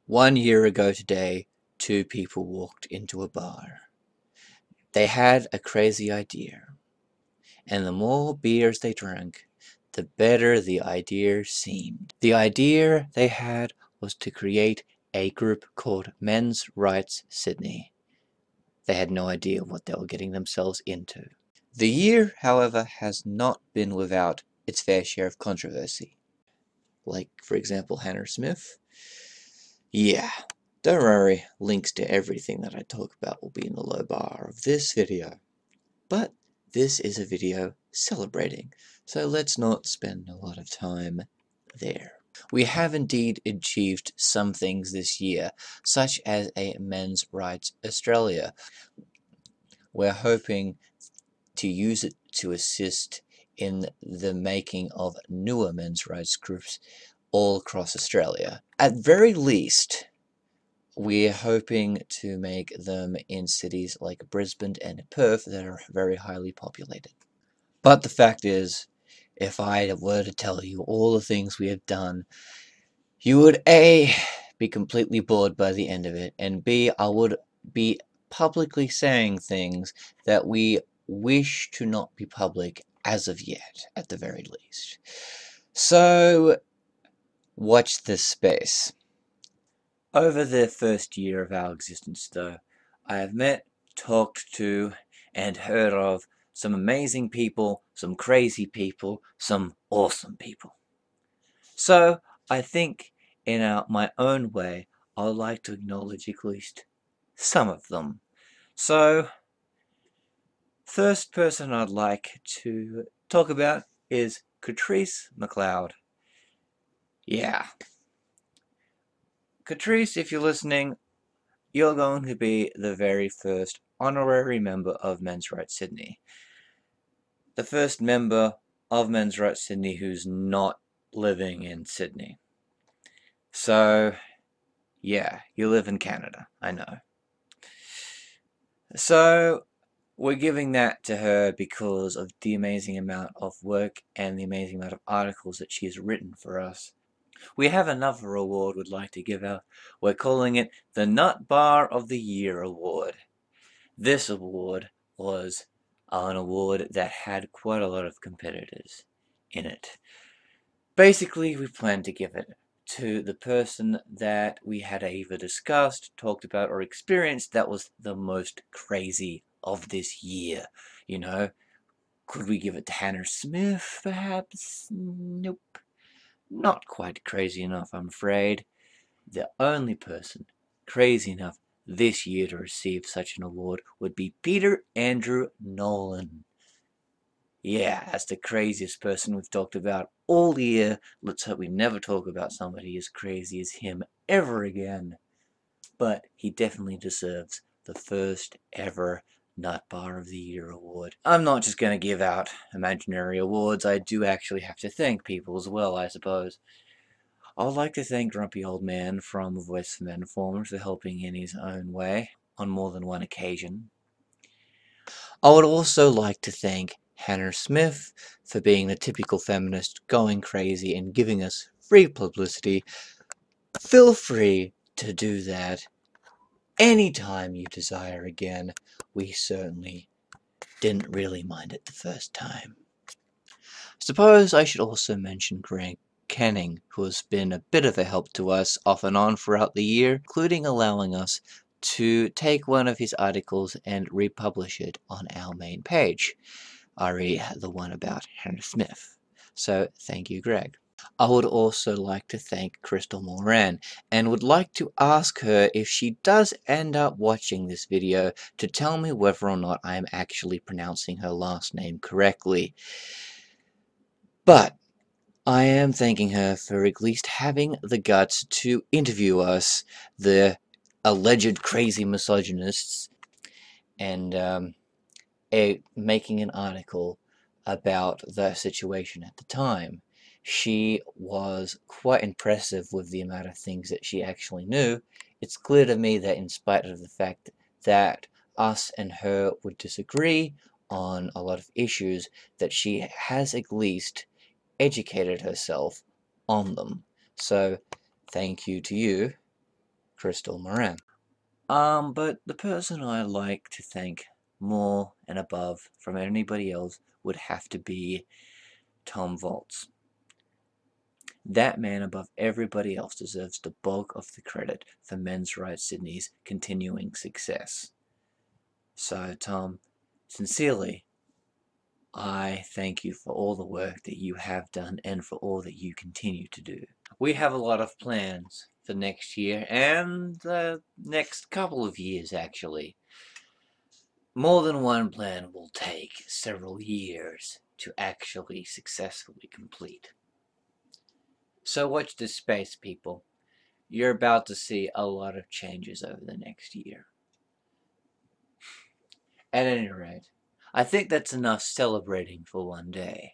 1 year ago today, two people walked into a bar. They had a crazy idea, and the more beers they drank, the better the idea seemed. The idea they had was to create a group called Men's Rights Sydney. They had no idea what they were getting themselves into. The year, however, has not been without its fair share of controversy. Like, for example, Hannah Smith. Yeah, don't worry, links to everything that I talk about will be in the low bar of this video. But this is a video celebrating, so let's not spend a lot of time there. We have indeed achieved some things this year, such as a Men's Rights Australia. We're hoping to use it to assist in the making of newer men's rights groups all across Australia. At very least, we're hoping to make them in cities like Brisbane and Perth that are very highly populated. But the fact is, if I were to tell you all the things we have done, you would A, be completely bored by the end of it, and B, I would be publicly saying things that we wish to not be public as of yet, at the very least. So, watch this space. Over the first year of our existence, though, I have met, talked to, and heard of some amazing people, some crazy people, some awesome people. So, I think, in my own way, I would like to acknowledge at least some of them. So, first person I'd like to talk about is Catrice McLeod. Yeah. Catrice, if you're listening, you're going to be the very first honorary member of Men's Rights Sydney. The first member of Men's Rights Sydney who's not living in Sydney. So, yeah, you live in Canada, I know. So, we're giving that to her because of the amazing amount of work and the amazing amount of articles that she's written for us. We have another award we'd like to give out. We're calling it the Nut Bar of the Year Award. This award was an award that had quite a lot of competitors in it. Basically, we plan to give it to the person that we had either discussed, talked about, or experienced that was the most crazy of this year. You know, could we give it to Hannah Smith, perhaps? Nope. Not quite crazy enough, I'm afraid. The only person crazy enough this year to receive such an award would be Peter Andrew Nolan. Yeah, that's the craziest person we've talked about all year. Let's hope we never talk about somebody as crazy as him ever again. But he definitely deserves the first ever Nut Bar of the Year award. I'm not just going to give out imaginary awards, I do actually have to thank people as well, I suppose. I would like to thank Grumpy Old Man from Voice for Men Forum for helping in his own way on more than one occasion. I would also like to thank Hannah Smith for being the typical feminist, going crazy and giving us free publicity. Feel free to do that anytime you desire again. We certainly didn't really mind it the first time. Suppose I should also mention Greg Canning, who has been a bit of a help to us off and on throughout the year, including allowing us to take one of his articles and republish it on our main page, i.e. the one about Hannah Smith. So thank you, Greg. I would also like to thank Crystal Moran and would like to ask her if she does end up watching this video to tell me whether or not I am actually pronouncing her last name correctly. But I am thanking her for at least having the guts to interview us, the alleged crazy misogynists, and making an article about the situation at the time. She was quite impressive with the amount of things that she actually knew. It's clear to me that in spite of the fact that us and her would disagree on a lot of issues, that she has at least educated herself on them. So, thank you to you, Crystal Moran. But the person I like to thank more and above from anybody else would have to be Tom Volz. That man above everybody else deserves the bulk of the credit for Men's Right Sydney's continuing success. So, Tom, sincerely, I thank you for all the work that you have done and for all that you continue to do. We have a lot of plans for next year and the next couple of years, actually. More than one plan will take several years to actually successfully complete. So watch this space, people. You're about to see a lot of changes over the next year. At any rate, I think that's enough celebrating for one day.